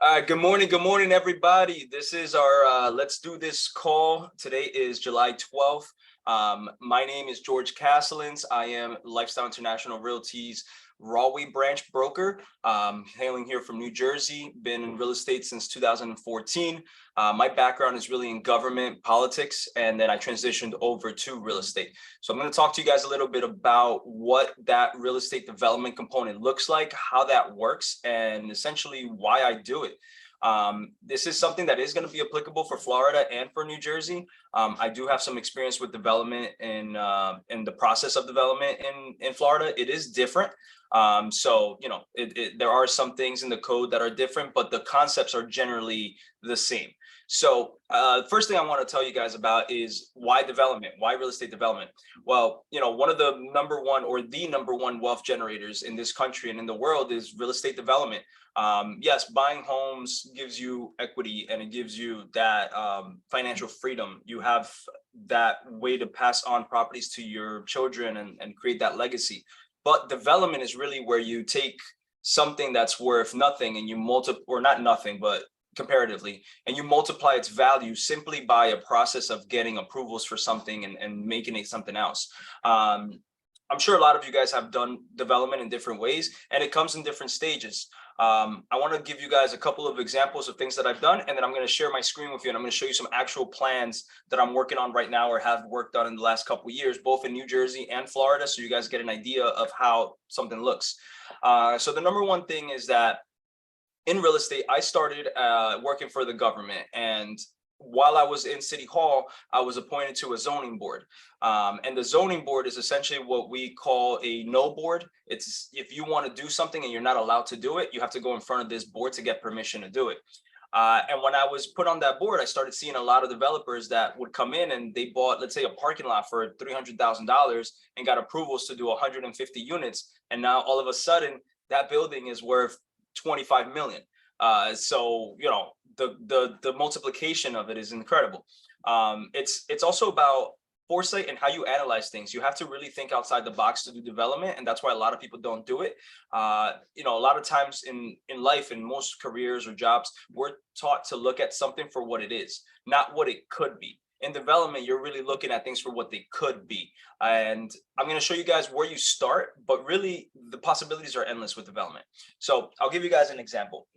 Good morning, everybody. This is our Let's Do This call. Today is July 12th. My name is George Castellans. I am Lifestyle International Realty's Rahway branch broker, hailing here from New Jersey. Been in real estate since 2014. My background is really in government, politics, and then I transitioned over to real estate. So I'm going to talk to you guys a little bit about what that real estate development component looks like, how that works, and essentially why I do it. This is something that is going to be applicable for Florida and for New Jersey. I do have some experience with development in the process of development in Florida. It is different. So, you know, there are some things in the code that are different, but the concepts are generally the same. So first thing I want to tell you guys about is why development, why real estate development? Well, you know, one of the number one wealth generators in this country and in the world is real estate development. Yes, buying homes gives you equity and it gives you that financial freedom. You have that way to pass on properties to your children and create that legacy. But development is really where you take something that's worth nothing and you multiply, or not nothing, but comparatively, and you multiply its value simply by a process of getting approvals for something and making it something else. I'm sure a lot of you guys have done development in different ways, and it comes in different stages. I want to give you guys a couple of examples of things that I've done, and then I'm going to share my screen with you, and I'm going to show you some actual plans that I'm working on right now or have worked on in the last couple of years, both in New Jersey and Florida, so you guys get an idea of how something looks. So the number one thing is that in real estate, I started working for the government, and while I was in City Hall, I was appointed to a zoning board. And the zoning board is essentially what we call a no board. It's if you want to do something and you're not allowed to do it, you have to go in front of this board to get permission to do it. And when I was put on that board, I started seeing a lot of developers that would come in and they bought, let's say, a parking lot for $300,000 and got approvals to do 150 units. And now all of a sudden, that building is worth 25 million. So, you know, the multiplication of it is incredible. It's also about foresight and how you analyze things. You have to really think outside the box to do development, and that's why a lot of people don't do it. You know, a lot of times in life, in most careers or jobs, we're taught to look at something for what it is, not what it could be. In development, you're really looking at things for what they could be. And I'm going to show you guys where you start, but really the possibilities are endless with development. So I'll give you guys an example.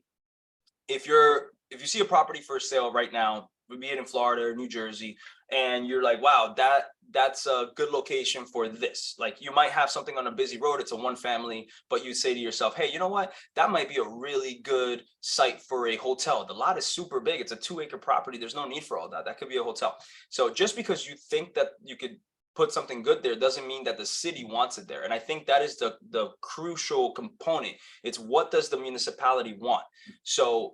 If you see a property for sale right now, be it in Florida or New Jersey, and you're like, wow, that's a good location for this. Like, you might have something on a busy road, it's a one family, but you say to yourself, hey, you know what? That might be a really good site for a hotel. The lot is super big. It's a 2-acre property. There's no need for all that. That could be a hotel. So just because you think that you could put something good there doesn't mean that the city wants it there. And I think that is the crucial component. It's what does the municipality want? So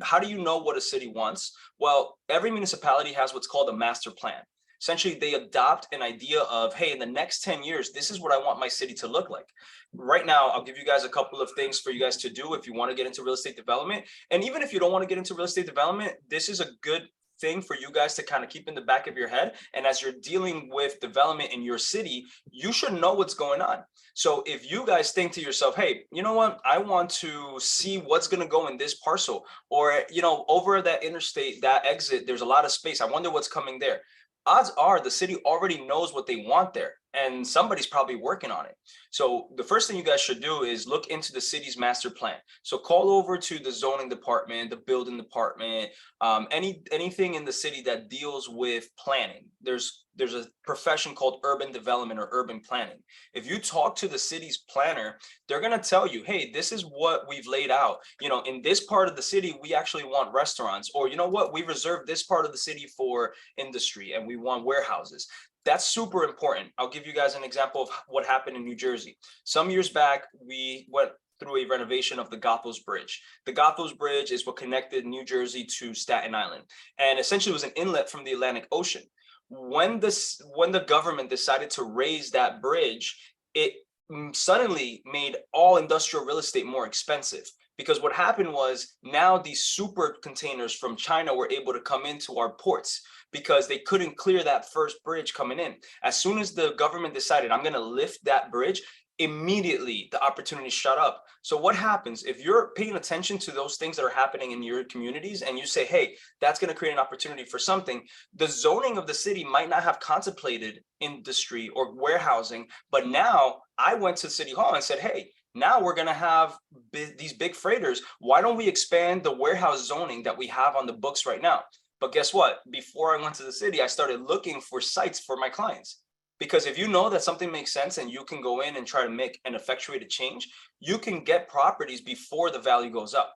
how do you know what a city wants? Well, every municipality has what's called a master plan. Essentially, they adopt an idea of, hey, in the next 10 years, this is what I want my city to look like. Right now, I'll give you guys a couple of things for you guys to do if you want to get into real estate development. And even if you don't want to get into real estate development, this is a good thing for you guys to kind of keep in the back of your head. And as you're dealing with development in your city, you should know what's going on. So if you guys think to yourself, hey, you know what, I want to see what's going to go in this parcel, or, you know, over that interstate, that exit, there's a lot of space. I wonder what's coming there. Odds are the city already knows what they want there, and somebody's probably working on it. So the first thing you guys should do is look into the city's master plan. So call over to the zoning department, the building department, anything in the city that deals with planning. There's a profession called urban development or urban planning. If you talk to the city's planner, they're going to tell you, hey, this is what we've laid out. You know, in this part of the city, we actually want restaurants, or you know what, we reserve this part of the city for industry and we want warehouses. That's super important. I'll give you guys an example of what happened in New Jersey. Some years back, we went through a renovation of the Goethals Bridge. The Goethals Bridge is what connected New Jersey to Staten Island. And essentially it was an inlet from the Atlantic Ocean. When the government decided to raise that bridge, it suddenly made all industrial real estate more expensive. Because what happened was now these super containers from China were able to come into our ports because they couldn't clear that first bridge coming in. As soon as the government decided, I'm going to lift that bridge, immediately the opportunity shut up. So what happens if you're paying attention to those things that are happening in your communities and you say, hey, that's going to create an opportunity for something? The zoning of the city might not have contemplated industry or warehousing, but now I went to City Hall and said, hey, now we're going to have these big freighters. Why don't we expand the warehouse zoning that we have on the books right now? But guess what? Before I went to the city, I started looking for sites for my clients. Because if you know that something makes sense and you can go in and try to make an effectuated change, you can get properties before the value goes up.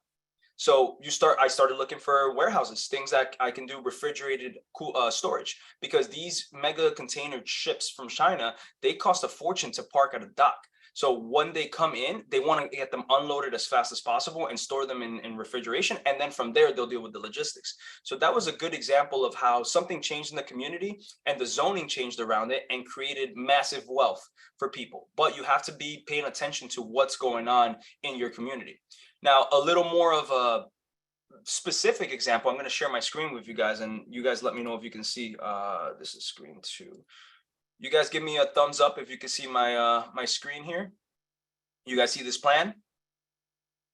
So I started looking for warehouses, things that I can do refrigerated storage, because these mega container ships from China, they cost a fortune to park at a dock. So when they come in, they want to get them unloaded as fast as possible and store them in refrigeration. And then from there, they'll deal with the logistics. So that was a good example of how something changed in the community and the zoning changed around it and created massive wealth for people. But you have to be paying attention to what's going on in your community. Now, a little more of a specific example, I'm going to share my screen with you guys, and you guys let me know if you can see. This is screen 2. You guys give me a thumbs up if you can see my my screen here. You guys see this plan?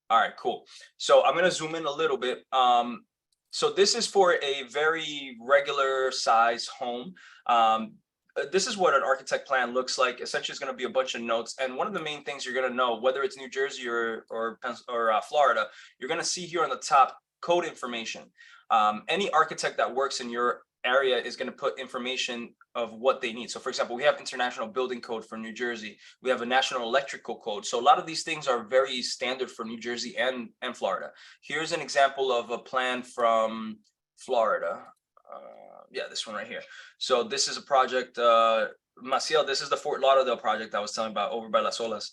All right, cool. So I'm going to zoom in a little bit. So this is for a very regular size home. This is what an architect plan looks like. Essentially, it's going to be a bunch of notes. And one of the main things you're going to know, whether it's New Jersey or Florida, you're going to see here on the top code information. Any architect that works in your area is going to put information of what they need. So for example, we have International Building Code for New Jersey. We have a National Electrical Code. So a lot of these things are very standard for New Jersey and Florida. Here's an example of a plan from Florida. Yeah, this one right here. So this is a project, Maciel, this is the Fort Lauderdale project I was telling about over by Las Olas.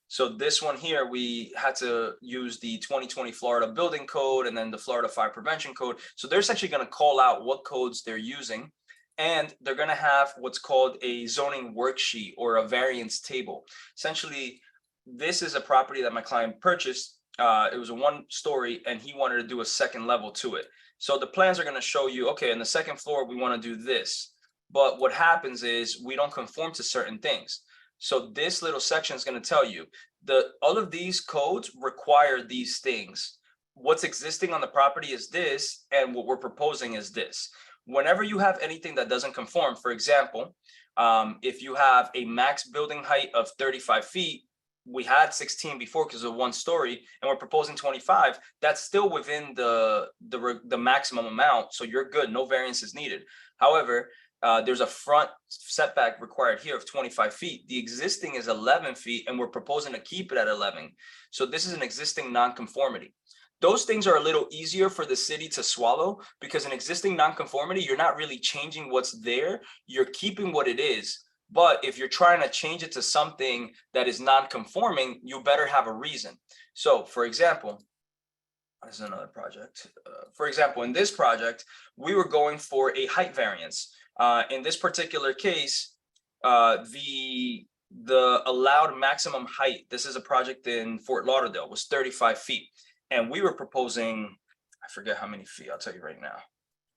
So this one here, we had to use the 2020 Florida Building Code and then the Florida Fire Prevention Code. So they're essentially going to call out what codes they're using, and they're going to have what's called a zoning worksheet or a variance table. Essentially, this is a property that my client purchased. It was a 1-story, and he wanted to do a second level to it. So the plans are going to show you, okay, in the second floor, we want to do this. But what happens is we don't conform to certain things. So this little section is going to tell you all of these codes require these things. What's existing on the property is this, and what we're proposing is this. Whenever you have anything that doesn't conform, for example, if you have a max building height of 35 feet, we had 16 before because of 1-story, and we're proposing 25. That's still within the maximum amount, so you're good. No variance is needed. However, there's a front setback required here of 25 feet. The existing is 11 feet, and we're proposing to keep it at 11. So this is an existing nonconformity. Those things are a little easier for the city to swallow, because an existing nonconformity, you're not really changing what's there. You're keeping what it is. But if you're trying to change it to something that is non-conforming, you better have a reason. So for example, this is another project. For example, in this project, we were going for a height variance. In this particular case, the allowed maximum height, this is a project in Fort Lauderdale, was 35 feet. And we were proposing, I forget how many feet, I'll tell you right now.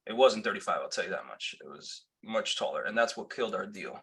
It wasn't 35, I'll tell you that much. It was much taller, and that's what killed our deal.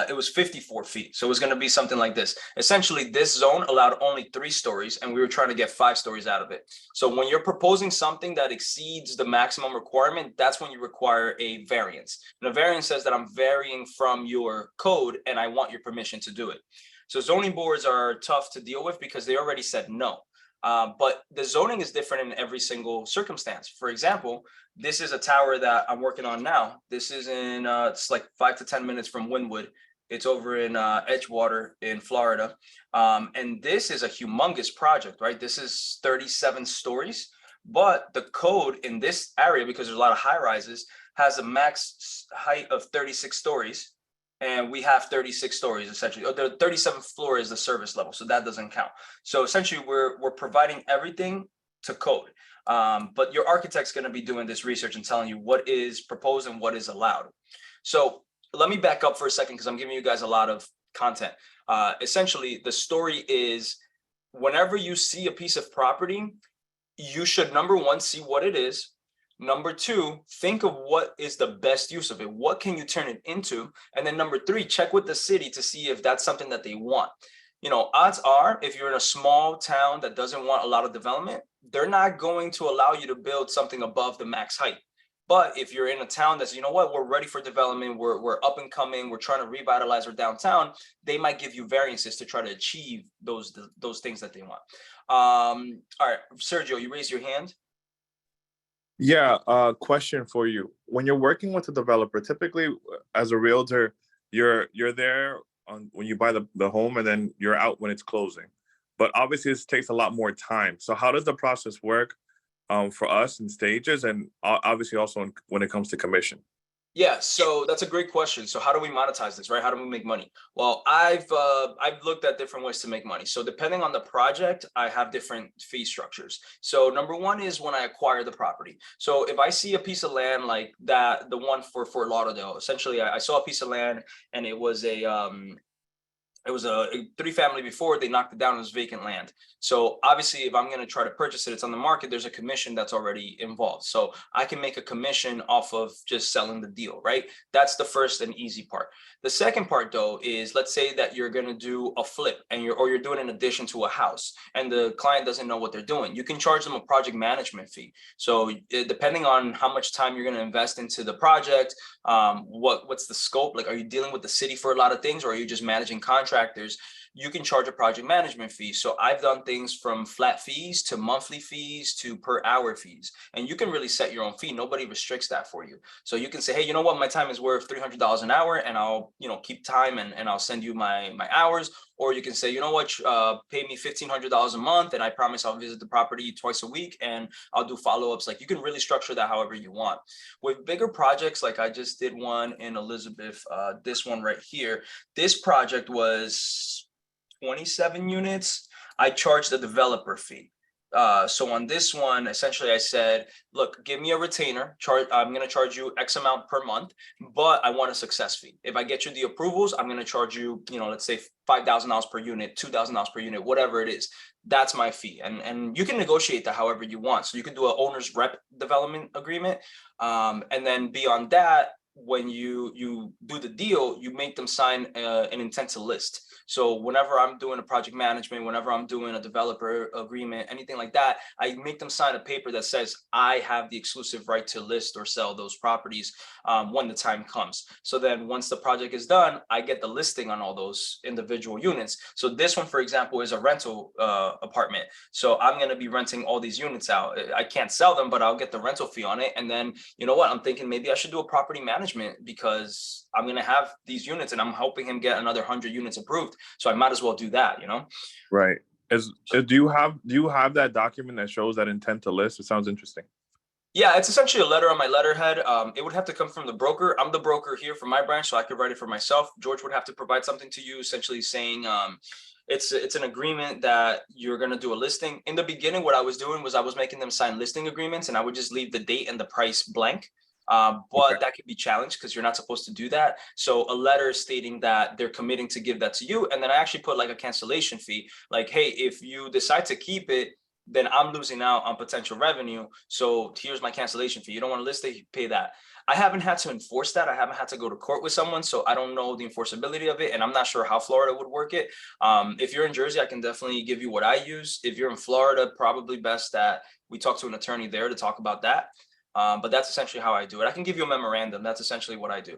It was 54 feet. So it was going to be something like this. Essentially, this zone allowed only 3 stories, and we were trying to get 5 stories out of it. So when you're proposing something that exceeds the maximum requirement, that's when you require a variance. And a variance says that I'm varying from your code, and I want your permission to do it. So zoning boards are tough to deal with because they already said no. But the zoning is different in every single circumstance. For example, this is a tower that I'm working on now. This is in, it's like 5 to 10 minutes from Wynwood. It's over in Edgewater in Florida. And this is a humongous project, right? This is 37 stories, but the code in this area, because there's a lot of high rises, has a max height of 36 stories. And we have 36 stories essentially. The 37th floor is the service level, so that doesn't count. So essentially, we're providing everything to code. But your architect's going to be doing this research and telling you what is proposed and what is allowed. So let me back up for a second because I'm giving you guys a lot of content. Essentially, the story is whenever you see a piece of property, you should, number one, see what it is. Number two, think of what is the best use of it. What can you turn it into? And then number three, check with the city to see if that's something that they want. Odds are, if you're in a small town that doesn't want a lot of development, they're not going to allow you to build something above the max height. But if you're in a town that's, we're ready for development, we're up and coming, we're trying to revitalize our downtown, they might give you variances to try to achieve those things that they want. All right, Sergio, you raised your hand. Yeah, question for you. When you're working with a developer, typically as a realtor, you're there when you buy the home, and then you're out when it's closing. But obviously this takes a lot more time. So how does the process work for us in stages, and obviously also when it comes to commission? Yeah, so that's a great question. So how do we monetize this, right? How do we make money? Well, I've looked at different ways to make money. So depending on the project, I have different fee structures. So number one is when I acquire the property. So if I see a piece of land like that, the one for Fort Lauderdale, essentially I saw a piece of land and it was a 3-family before, they knocked it down, it was vacant land. So obviously if I'm going to try to purchase it, it's on the market, there's a commission that's already involved. So I can make a commission off of just selling the deal, right? That's the first and easy part. The second part though is, let's say that you're going to do a flip and you're doing an addition to a house and the client doesn't know what they're doing. You can charge them a project management fee. So depending on how much time you're going to invest into the project, what's the scope? Like, are you dealing with the city for a lot of things, or are you just managing contractors? You can charge a project management fee. So I've done things from flat fees to monthly fees to per hour fees, and you can really set your own fee. Nobody restricts that for you. So you can say, hey, you know what, my time is worth $300 an hour, and I'll keep time and I'll send you my hours. Or you can say, you know what, pay me $1,500 a month, and I promise I'll visit the property twice a week, and I'll do follow-ups. Like, you can really structure that however you want. With bigger projects, like I just did one in Elizabeth, this one right here, this project was 27 units. I charged the developer fee. So on this one, essentially I said, look, give me a retainer, I'm going to charge you X amount per month, but I want a success fee. If I get you the approvals, I'm going to charge you, let's say $5,000 per unit, $2,000 per unit, whatever it is. That's my fee. And you can negotiate that however you want. So you can do an owner's rep development agreement. And then beyond that, when you do the deal, you make them sign an intent to list. So whenever I'm doing a project management, whenever I'm doing a developer agreement, anything like that, I make them sign a paper that says I have the exclusive right to list or sell those properties when the time comes. So then once the project is done, I get the listing on all those individual units. So this one, for example, is a rental apartment. So I'm going to be renting all these units out. I can't sell them, but I'll get the rental fee on it. And then, you know what, I'm thinking maybe I should do a property management because I'm going to have these units and I'm helping him get another 100 units approved. So I might as well do that, Right. Do you have that document that shows that intent to list? It sounds interesting. Yeah, it's essentially a letter on my letterhead. It would have to come from the broker. I'm the broker here for my branch, so I could write it for myself. George would have to provide something to you, essentially saying it's an agreement that you're going to do a listing. In the beginning, what I was doing was I was making them sign listing agreements, and I would just leave the date and the price blank. But Okay. that could be challenged because you're not supposed to do that. So a letter stating that they're committing to give that to you. And then I actually put like a cancellation fee, like, hey, if you decide to keep it, then I'm losing out on potential revenue. So here's my cancellation fee. You don't want to list it, you pay that. I haven't had to enforce that. I haven't had to go to court with someone, so I don't know the enforceability of it, and I'm not sure how Florida would work it. If you're in Jersey, I can definitely give you what I use. If you're in Florida, probably best that we talk to an attorney there to talk about that. But that's essentially how I do it. I can give you a memorandum. That's essentially what I do.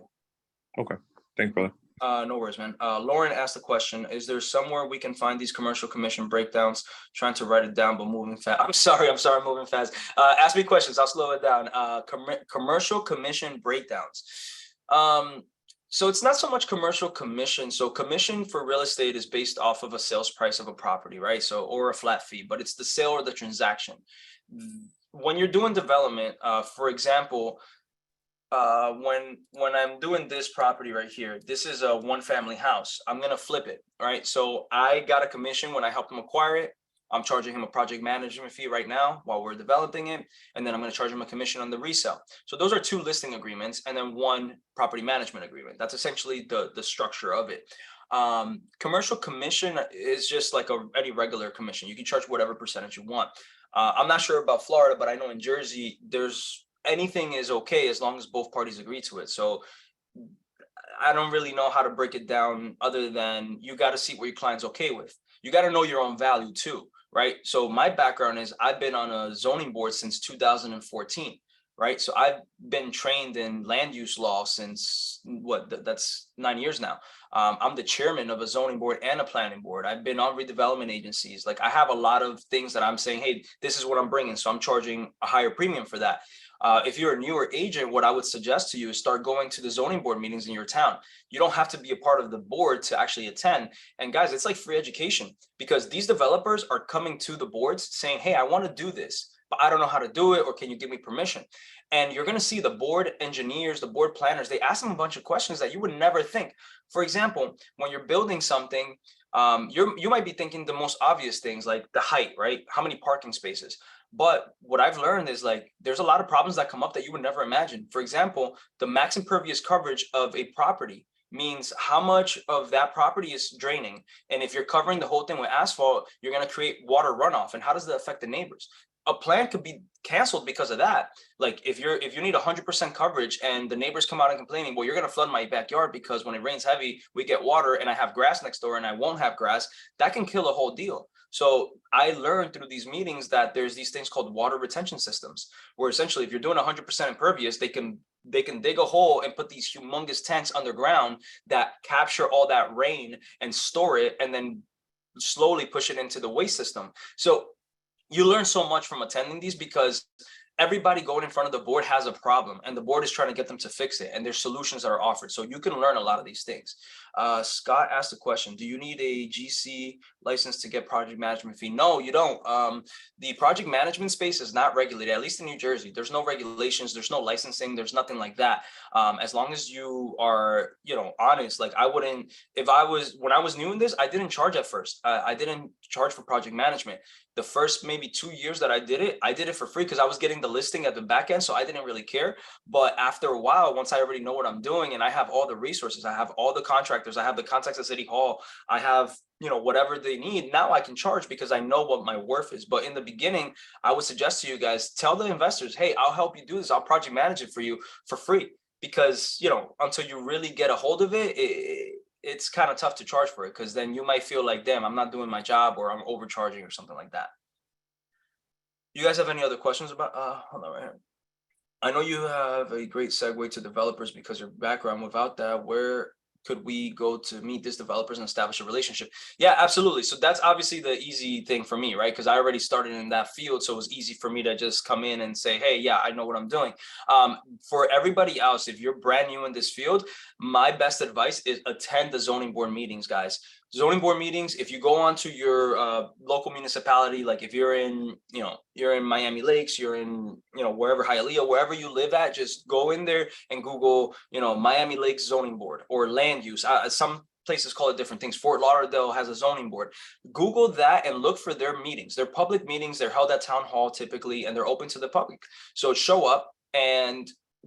Okay. Thanks, brother. No worries, man. Lauren asked the question, is there somewhere we can find these commercial commission breakdowns? Trying to write it down, but moving fast. I'm sorry, moving fast. Ask me questions, I'll slow it down. Commercial commission breakdowns. So it's not so much commercial commission. So commission for real estate is based off of a sales price of a property, right? So, or a flat fee, but it's the sale or the transaction. When you're doing development, for example, when I'm doing this property right here, this is a 1-family house. I'm going to flip it, right? So I got a commission when I helped him acquire it. I'm charging him a project management fee right now while we're developing it. And then I'm going to charge him a commission on the resale. So those are 2 listing agreements and then 1 property management agreement. That's essentially the structure of it. Commercial commission is just like any regular commission. You can charge whatever percentage you want. I'm not sure about Florida, but I know in Jersey, there's anything is okay as long as both parties agree to it. So I don't really know how to break it down other than you got to see what your client's okay with. You got to know your own value too, right? So my background is I've been on a zoning board since 2014, right? So I've been trained in land use law since that's 9 years now. I'm the chairman of a zoning board and a planning board. I've been on redevelopment agencies. Like I have a lot of things that I'm saying, hey, this is what I'm bringing. So I'm charging a higher premium for that. If you're a newer agent, what I would suggest to you is start going to the zoning board meetings in your town. You don't have to be a part of the board to actually attend. And guys, it's like free education because these developers are coming to the boards saying, hey, I want to do this, but I don't know how to do it, or can you give me permission? And you're going to see the board engineers, the board planners, they ask them a bunch of questions that you would never think. For example, when you're building something, you might be thinking the most obvious things like the height, right? How many parking spaces? But what I've learned is like, there's a lot of problems that come up that you would never imagine. For example, the max impervious coverage of a property means how much of that property is draining. And if you're covering the whole thing with asphalt, you're going to create water runoff. And how does that affect the neighbors? A plan could be canceled because of that. Like if you need 100% coverage and the neighbors come out and complaining, well, you're going to flood my backyard because when it rains heavy, we get water and I have grass next door and I won't have grass. That can kill a whole deal. So I learned through these meetings that there's these things called water retention systems, where essentially if you're doing 100% impervious, they can dig a hole and put these humongous tanks underground that capture all that rain and store it and then slowly push it into the waste system. So you learn so much from attending these because everybody going in front of the board has a problem and the board is trying to get them to fix it, and there's solutions that are offered. So you can learn a lot of these things. Scott asked a question, do you need a GC license to get project management fee? No, you don't. The project management space is not regulated, at least in New Jersey. There's no regulations, there's no licensing, there's nothing like that. As long as you are, honest, like I wouldn't, when I was new in this, I didn't charge at first. I didn't charge for project management. The first maybe 2 years that I did it for free because I was getting the listing at the back end, so I didn't really care. But after a while, once I already know what I'm doing and I have all the resources, I have all the contractors, I have the contacts at City Hall, I have whatever they need, now I can charge because I know what my worth is. But in the beginning, I would suggest to you guys, tell the investors, hey, I'll help you do this, I'll project manage it for you for free, because until you really get a hold of it, it's kind of tough to charge for it, because then you might feel like, damn, I'm not doing my job, or I'm overcharging or something like that. You guys have any other questions about hold on right here. I know you have a great segue to developers because your background. Without that, where could we go to meet these developers and establish a relationship? Yeah, absolutely. So that's obviously the easy thing for me, right? Because I already started in that field. So it was easy for me to just come in and say, hey, yeah, I know what I'm doing. For everybody else, if you're brand new in this field, my best advice is attend the zoning board meetings, guys. Zoning board meetings, if you go onto your local municipality, like if you're in, you're in Miami Lakes, you're in, wherever, Hialeah, wherever you live at, just go in there and Google, Miami Lakes zoning board or land use. Some places call it different things. Fort Lauderdale has a zoning board. Google that and look for their meetings. They're public meetings. They're held at town hall typically, and they're open to the public. So show up and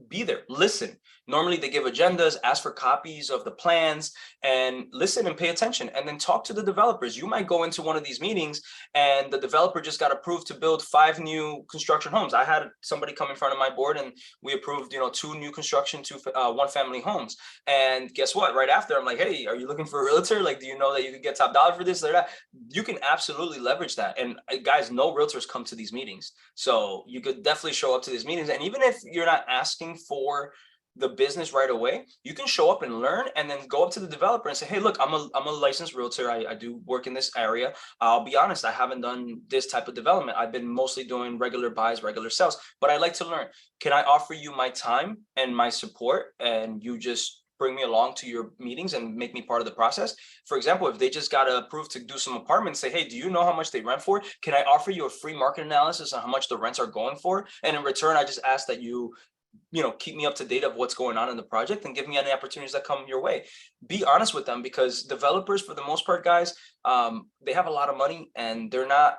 be there, listen. Normally they give agendas, ask for copies of the plans, and listen and pay attention, and then talk to the developers. You might go into one of these meetings and the developer just got approved to build 5 new construction homes. I had somebody come in front of my board and we approved 2 new construction, 2 one-family homes. And guess what? Right after, I'm like, hey, are you looking for a realtor? Like, do you know that you could get top dollar for this or that? You can absolutely leverage that. And guys, no realtors come to these meetings, so you could definitely show up to these meetings. And even if you're not asking for the business right away, you can show up and learn, and then go up to the developer and say, hey, look, I'm a licensed realtor. I do work in this area. I'll be honest, I haven't done this type of development. I've been mostly doing regular buys, regular sales, but I like to learn. Can I offer you my time and my support, and you just bring me along to your meetings and make me part of the process? For example, if they just got approved to do some apartments, say, hey, do you know how much they rent for? Can I offer you a free market analysis on how much the rents are going for? And in return, I just ask that you keep me up to date of what's going on in the project and give me any opportunities that come your way. Be honest with them, because developers, for the most part, guys, they have a lot of money and they're not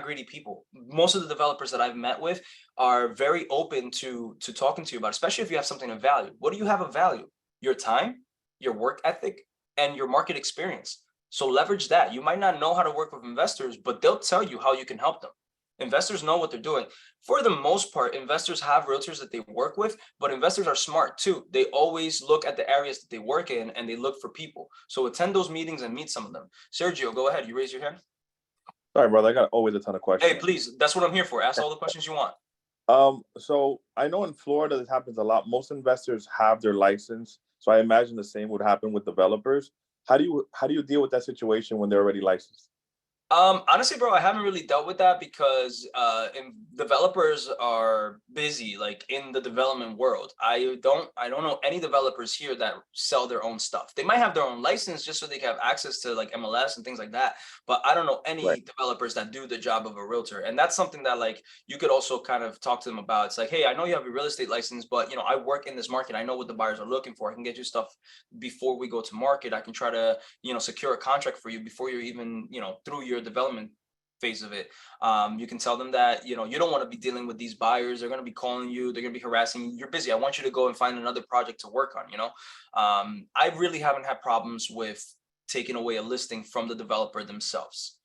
greedy people. Most of the developers that I've met with are very open to talking to you about, especially if you have something of value. What do you have of value? Your time, your work ethic, and your market experience. So leverage that. You might not know how to work with investors, but they'll tell you how you can help them. Investors know what they're doing. For the most part, investors have realtors that they work with, but investors are smart too. They always look at the areas that they work in and they look for people. So attend those meetings and meet some of them. Sergio, go ahead. You raise your hand. Sorry, brother. I got always a ton of Hey, questions. please. That's what I'm here for. Ask all the questions you want. So I know in Florida this happens a lot. Most investors have their license, so I imagine the same would happen with developers. How do you deal with that situation when they're already licensed? Honestly, bro, I haven't really dealt with that because developers are busy, like in the development world. I don't know any developers here that sell their own stuff. They might have their own license just so they can have access to like MLS and things like that. But I don't know Right. any developers that do the job of a realtor. And that's something that like you could also kind of talk to them about. It's like, hey, I know you have a real estate license, but you know, I work in this market. I know what the buyers are looking for. I can get you stuff before we go to market. I can try to, you know, secure a contract for you before you're even, you know, through your development phase of it. You can tell them that, you know, you don't want to be dealing with these buyers. They're going to be calling you. They're going to be harassing you. You're busy. I want you to go and find another project to work on, you know. I really haven't had problems with taking away a listing from the developer themselves.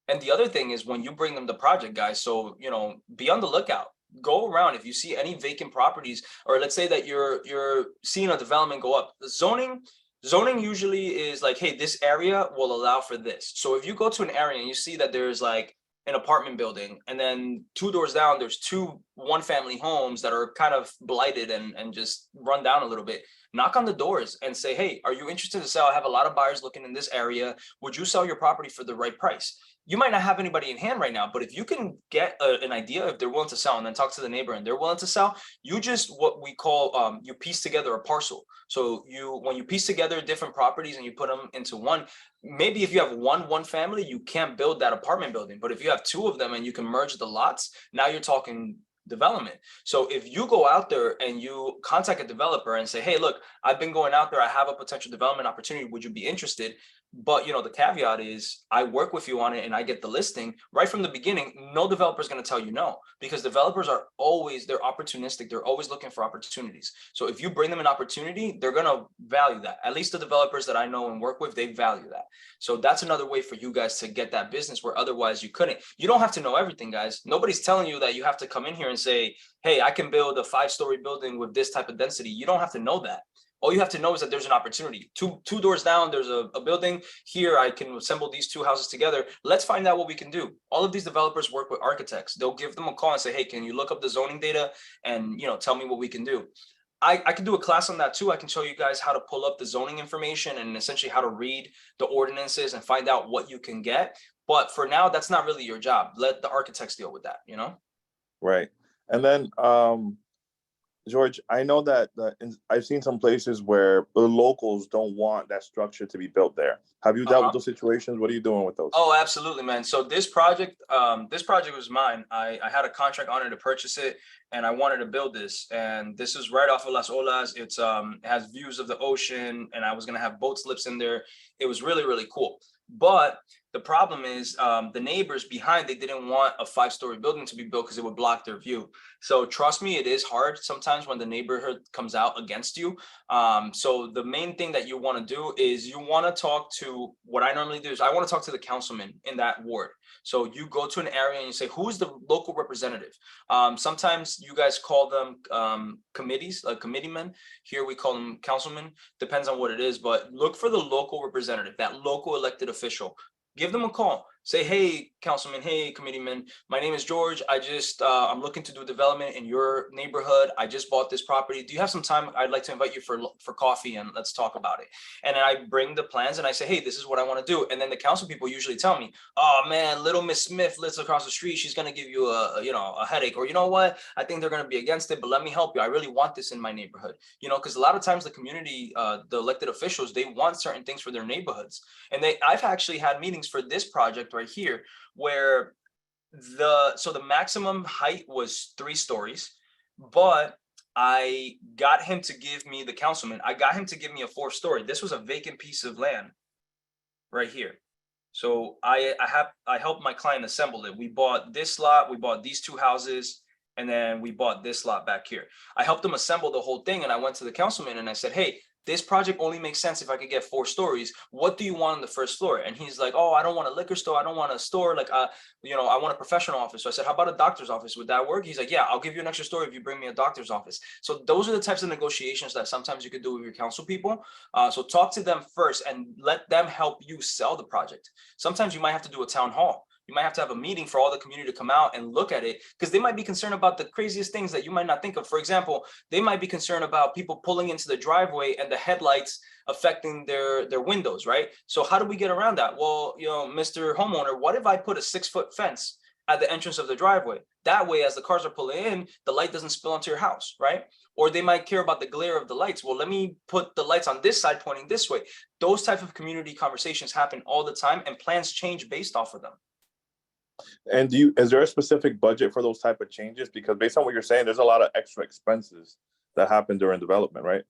And the other thing is when you bring them the project, guys, so, you know, be on the lookout. Go around if you see any vacant properties, or let's say that you're seeing a development go up. The zoning usually is like, hey, this area will allow for this. So if you go to an area and you see that there's like an apartment building, and then 2 doors down, there's two one-family homes that are kind of blighted and just run down a little bit, knock on the doors and say, hey, are you interested to sell? I have a lot of buyers looking in this area. Would you sell your property for the right price? You might not have anybody in hand right now, but if you can get an idea if they're willing to sell and then talk to the neighbor and they're willing to sell, you just what we call you piece together a parcel. So when you piece together different properties and you put them into one, maybe if you have one family, you can't build that apartment building. But if you have two of them and you can merge the lots, now you're talking development. So if you go out there and you contact a developer and say, hey, look, I've been going out there, I have a potential development opportunity, would you be interested? But you know, the caveat is I work with you on it and I get the listing right from the beginning. No developer is going to tell you no, because developers are always, they're opportunistic. They're always looking for opportunities. So if you bring them an opportunity, they're going to value that. At least the developers that I know and work with, they value that. So that's another way for you guys to get that business where otherwise you couldn't. You don't have to know everything, guys. Nobody's telling you that you have to come in here and say, hey, I can build a 5-story building with this type of density. You don't have to know that. All you have to know is that there's an opportunity. Two doors down, there's a building. Here, I can assemble these two houses together. Let's find out what we can do. All of these developers work with architects. They'll give them a call and say, hey, can you look up the zoning data and, you know, tell me what we can do. I can do a class on that too. I can show you guys how to pull up the zoning information and essentially how to read the ordinances and find out what you can get. But for now, that's not really your job. Let the architects deal with that, you know? Right. And then George, I know that I've seen some places where the locals don't want that structure to be built there. Have you dealt with those situations? What are you doing with those? Oh, absolutely, man. So this project was mine. I had a contract on it to purchase it, and I wanted to build this. And this is right off of Las Olas. It has views of the ocean, and I was gonna have boat slips in there. It was really, really cool. But the problem is the neighbors behind, they didn't want a 5-story building to be built because it would block their view. So trust me, it is hard sometimes when the neighborhood comes out against you. So the main thing that you want to do is you want to talk to, what I normally do is I want to talk to the councilman in that ward. So you go to an area and you say, who's the local representative? Sometimes you guys call them committees, like committeemen. Here we call them councilmen, depends on what it is, but look for the local representative, that local elected official. Give them a call. Say, hey, councilman, hey, committeeman, my name is George. I'm looking to do development in your neighborhood. I just bought this property. Do you have some time? I'd like to invite you for coffee and let's talk about it. And then I bring the plans and I say, hey, this is what I want to do. And then the council people usually tell me, oh man, little Miss Smith lives across the street. She's going to give you a headache, or you know what? I think they're going to be against it, but let me help you. I really want this in my neighborhood, you know, because a lot of times the community, the elected officials, they want certain things for their neighborhoods. And I've actually had meetings for this project right here where the maximum height was 3 stories, but I got him to give me, the councilman, I got him to give me a 4-story. This was a vacant piece of land right here. So I helped my client assemble it. We bought this lot, we bought these 2 houses, and then we bought this lot back here. I helped them assemble the whole thing, and I went to the councilman and I said, hey, this project only makes sense if I could get 4 stories. What do you want on the first floor? And he's like, oh, I don't want a liquor store. I don't want a store. Like, you know, I want a professional office. So I said, how about a doctor's office? Would that work? He's like, yeah, I'll give you an extra story if you bring me a doctor's office. So those are the types of negotiations that sometimes you could do with your council people. So talk to them first and let them help you sell the project. Sometimes you might have to do a town hall. You might have to have a meeting for all the community to come out and look at it, because they might be concerned about the craziest things that you might not think of. For example, they might be concerned about people pulling into the driveway and the headlights affecting their windows, right? So how do we get around that? Well, you know, Mr. Homeowner, what if I put a 6-foot fence at the entrance of the driveway? That way, as the cars are pulling in, the light doesn't spill onto your house, right? Or they might care about the glare of the lights. Well, let me put the lights on this side pointing this way. Those type of community conversations happen all the time, and plans change based off of them. And is there a specific budget for those type of changes? Because based on what you're saying, there's a lot of extra expenses that happen during development, right?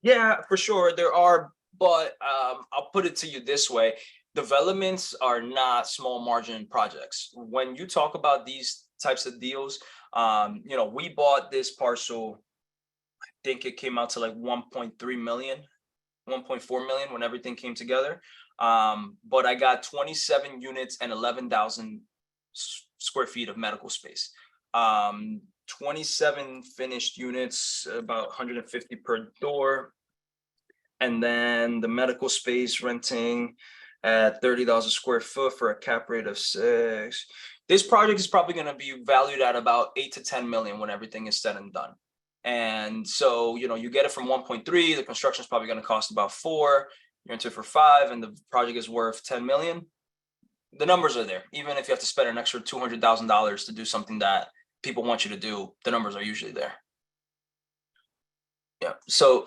Yeah, for sure there are, but I'll put it to you this way. Developments are not small margin projects. When you talk about these types of deals, you know, we bought this parcel, I think it came out to like 1.3 million, 1.4 million when everything came together. But I got 27 units and 11,000 square feet of medical space. 27 finished units, about 150 per door. And then the medical space renting at 30,000 square foot for a cap rate of 6. This project is probably going to be valued at about 8 to 10 million when everything is said and done. And so, you know, you get it from 1.3, the construction is probably going to cost about 4, you're into it for 5, and the project is worth 10 million. The numbers are there. Even if you have to spend an extra $200,000 to do something that people want you to do, the numbers are usually there. Yeah. So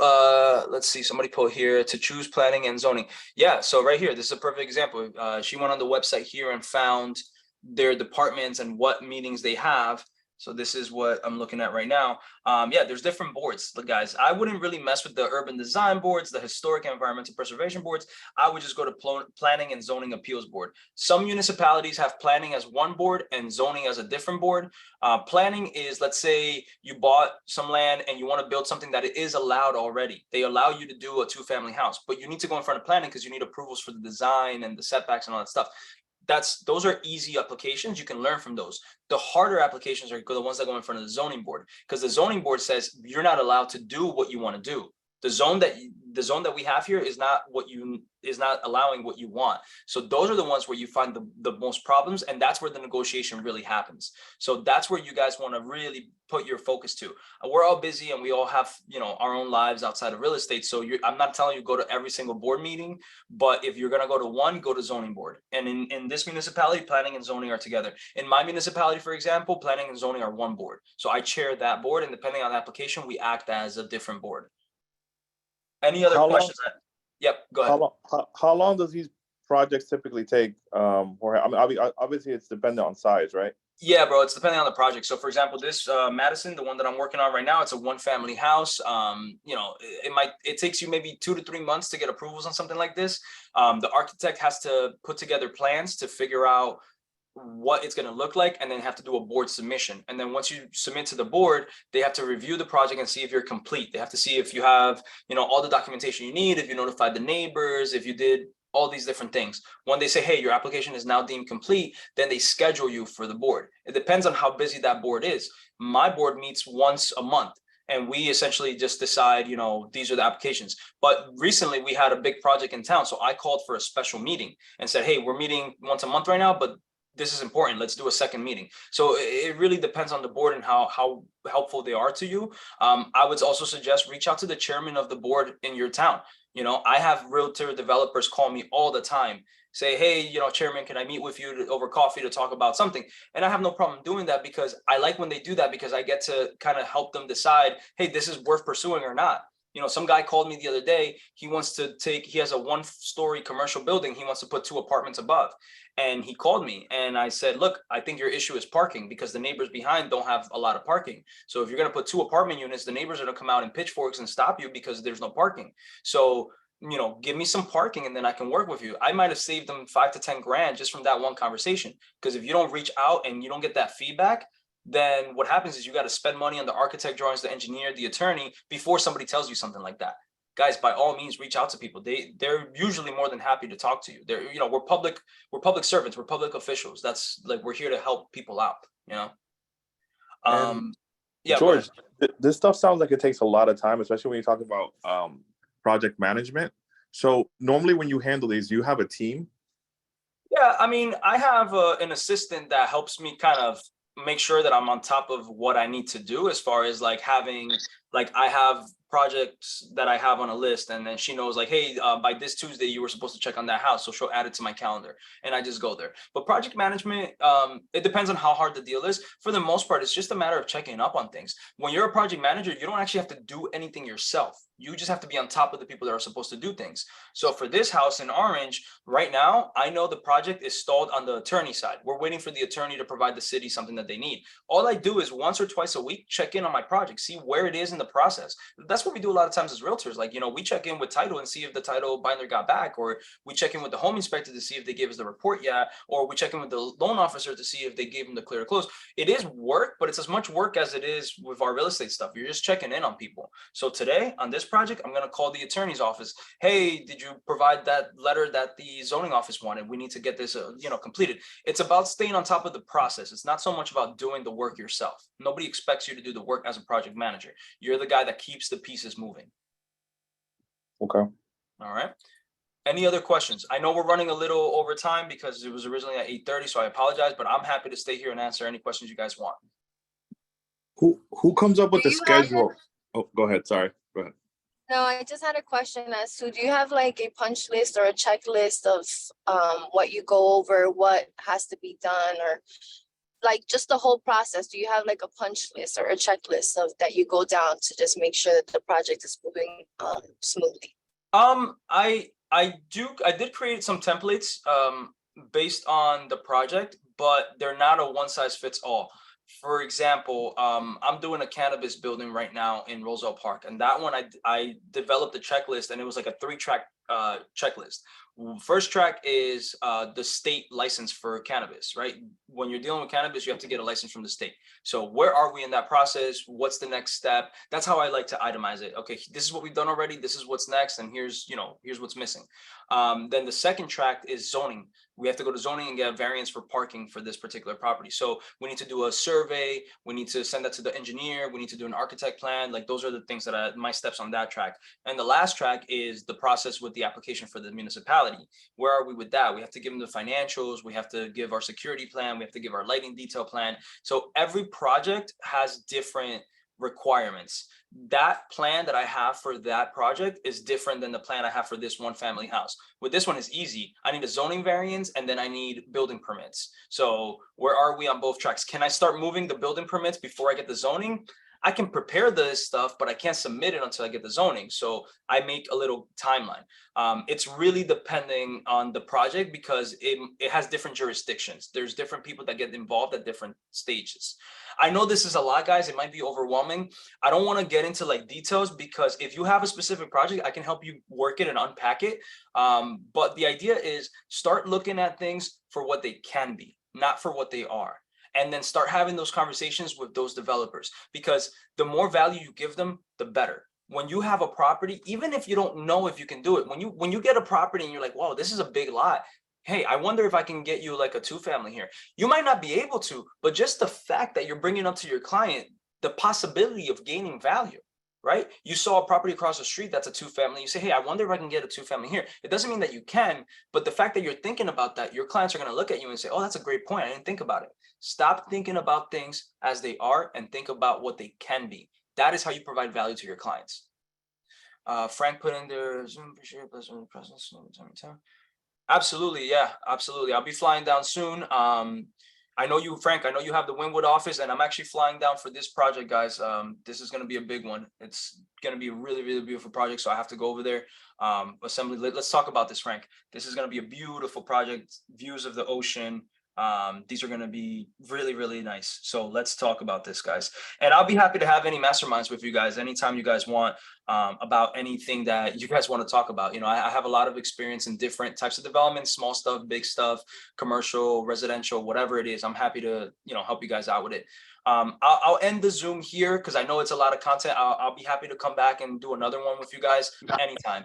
let's see, somebody put here to choose planning and zoning. Yeah. So right here, this is a perfect example. She went on the website here and found their departments and what meetings they have. So this is what I'm looking at right now. Yeah, there's different boards, guys. I wouldn't really mess with the urban design boards, the historic and environmental preservation boards. I would just go to planning and zoning appeals board. Some municipalities have planning as one board and zoning as a different board. Planning is, let's say you bought some land and you want to build something that is allowed already. They allow you to do a 2-family house, but you need to go in front of planning because you need approvals for the design and the setbacks and all that stuff. Those are easy applications. You can learn from those. The harder applications are the ones that go in front of the zoning board, because the zoning board says you're not allowed to do what you want to do. The zone that we have here is not allowing what you want. So those are the ones where you find the most problems, and that's where the negotiation really happens. So that's where you guys want to really put your focus to. We're all busy and we all have, you know, our own lives outside of real estate. So I'm not telling you go to every single board meeting, but if you're going to go to one, go to zoning board. And in this municipality, planning and zoning are together. In my municipality, for example, planning and zoning are one board. So I chair that board, and depending on the application, we act as a different board. Any other questions? Yep, go ahead. How long does these projects typically take? Or I mean, obviously it's dependent on size, right? Yeah, bro, it's depending on the project. So for example, this Madison, the one that I'm working on right now, it's a 1-family house. You know, it takes you maybe 2 to 3 months to get approvals on something like this. The architect has to put together plans to figure out what it's going to look like, and then have to do a board submission. And then once you submit to the board, they have to review the project and see if you're complete. They have to see if you have, you know, all the documentation you need, if you notified the neighbors, if you did all these different things. When they say, hey, your application is now deemed complete, then they schedule you for the board. It depends on how busy that board is. My board meets once a month, and we essentially just decide, you know, these are the applications. But recently we had a big project in town, so I called for a special meeting and said, hey, we're meeting once a month right now, but this is important. Let's do a second meeting. So it really depends on the board and how helpful they are to you. I would also suggest reach out to the chairman of the board in your town. You know, I have realtor developers call me all the time, say, hey, you know, chairman, can I meet with you over coffee to talk about something? And I have no problem doing that, because I like when they do that, because I get to kind of help them decide, hey, this is worth pursuing or not. You know, some guy called me the other day. He has a 1-story commercial building. He wants to put 2 apartments above. And he called me and I said, look, I think your issue is parking, because the neighbors behind don't have a lot of parking. So if you're going to put 2 apartment units, the neighbors are going to come out in pitchforks and stop you because there's no parking. So, you know, give me some parking and then I can work with you. I might have saved them 5 to 10 grand just from that one conversation. Because if you don't reach out and you don't get that feedback, then what happens is you got to spend money on the architect drawings, the engineer, the attorney, before somebody tells you something like that. guys, by all means, reach out to people. They're usually more than happy to talk to you. They're, you know, we're public servants, we're public officials. That's like, we're here to help people out, you know. And Yeah, go ahead. George, this stuff sounds like it takes a lot of time, especially when you talk about project management. So normally when you handle these, you have a team. Yeah, I mean, I have an assistant that helps me kind of make sure that I'm on top of what I need to do, as far as like having, like, I have projects that I have on a list, and then she knows like, hey, by this Tuesday you were supposed to check on that house, so she'll add it to my calendar, and I just go there. But project management, it depends on how hard the deal is. For the most part, it's just a matter of checking up on things. When you're a project manager, you don't actually have to do anything yourself. You just have to be on top of the people that are supposed to do things. So for this house in Orange, right now, I know the project is stalled on the attorney side. We're waiting for the attorney to provide the city something that they need. All I do is once or twice a week, check in on my project, see where it is in the process. That's what we do a lot of times as realtors. Like, you know, we check in with title and see if the title binder got back, or we check in with the home inspector to see if they gave us the report yet, or we check in with the loan officer to see if they gave them the clear to close. It is work, but it's as much work as it is with our real estate stuff. You're just checking in on people. So today on this project, I'm going to call the attorney's office. Hey, did you provide that letter that the zoning office wanted? We need to get this, completed. It's about staying on top of the process. It's not so much about doing the work yourself. Nobody expects you to do the work as a project manager. You're the guy that keeps the pieces moving. Okay. All right. Any other questions? I know we're running a little over time because it was originally at 8:30, so I apologize, but I'm happy to stay here and answer any questions you guys want. Who comes up with the Do you have schedule? Oh, go ahead. Sorry. Go ahead. No, I just had a question as to, do you have like a punch list or a checklist of what you go over, what has to be done, or like just the whole process? Do you have like a punch list or a checklist of that you go down to just make sure that the project is moving smoothly? I did create some templates based on the project, but they're not a one size fits all. For example, I'm doing a cannabis building right now in Roselle Park, and that one I developed a checklist, and it was like a 3-track checklist. First track is the state license for cannabis, right? When you're dealing with cannabis, you have to get a license from the state. So where are we in that process? What's the next step? That's how I like to itemize it. Okay, this is what we've done already. This is what's next, and here's what's missing. Then the second track is zoning. We have to go to zoning and get a variance for parking for this particular property. So we need to do a survey. We need to send that to the engineer. We need to do an architect plan. Like, those are the things that my steps on that track. And the last track is the process with the application for the municipality. Where are we with that? We have to give them the financials. We have to give our security plan. We have to give our lighting detail plan. So every project has different requirements. That plan that I have for that project is different than the plan I have for this one family house. With this one is easy. I need a zoning variance, and then I need building permits. So where are we on both tracks? Can I start moving the building permits before I get the zoning? I can prepare this stuff, but I can't submit it until I get the zoning. So I make a little timeline. It's really depending on the project, because it has different jurisdictions. There's different people that get involved at different stages. I know this is a lot, guys. It might be overwhelming. I don't want to get into like details, because if you have a specific project, I can help you work it and unpack it. But the idea is, start looking at things for what they can be, not for what they are. And then start having those conversations with those developers, because the more value you give them, the better. When you have a property, even if you don't know if you can do it, when you get a property and you're like, wow, this is a big lot. Hey, I wonder if I can get you like a 2-family here. You might not be able to, but just the fact that you're bringing up to your client the possibility of gaining value, right? You saw a property across the street that's a 2-family. You say, hey, I wonder if I can get a 2-family here. It doesn't mean that you can, but the fact that you're thinking about that, your clients are going to look at you and say, oh, that's a great point. I didn't think about it. Stop thinking about things as they are and think about what they can be. That is how you provide value to your clients. Frank put in their Zoom, appreciate it, presence. Absolutely, yeah, absolutely. I'll be flying down soon. I know you, Frank, I know you have the Wynwood office, and I'm actually flying down for this project, guys. This is going to be a big one. It's going to be a really, really beautiful project, so I have to go over there. Assembly, let's talk about this, Frank. This is going to be a beautiful project, views of the ocean. These are going to be really, really nice. So let's talk about this, guys. And I'll be happy to have any masterminds with you guys anytime you guys want, about anything that you guys want to talk about. You know, I have a lot of experience in different types of development, small stuff, big stuff, commercial, residential, whatever it is. I'm happy to, help you guys out with it. I'll end the Zoom here because I know it's a lot of content. I'll be happy to come back and do another one with you guys anytime.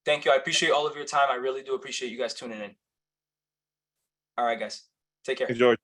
Thank you. I appreciate all of your time. I really do appreciate you guys tuning in. All right, guys. Take care. Hey, George.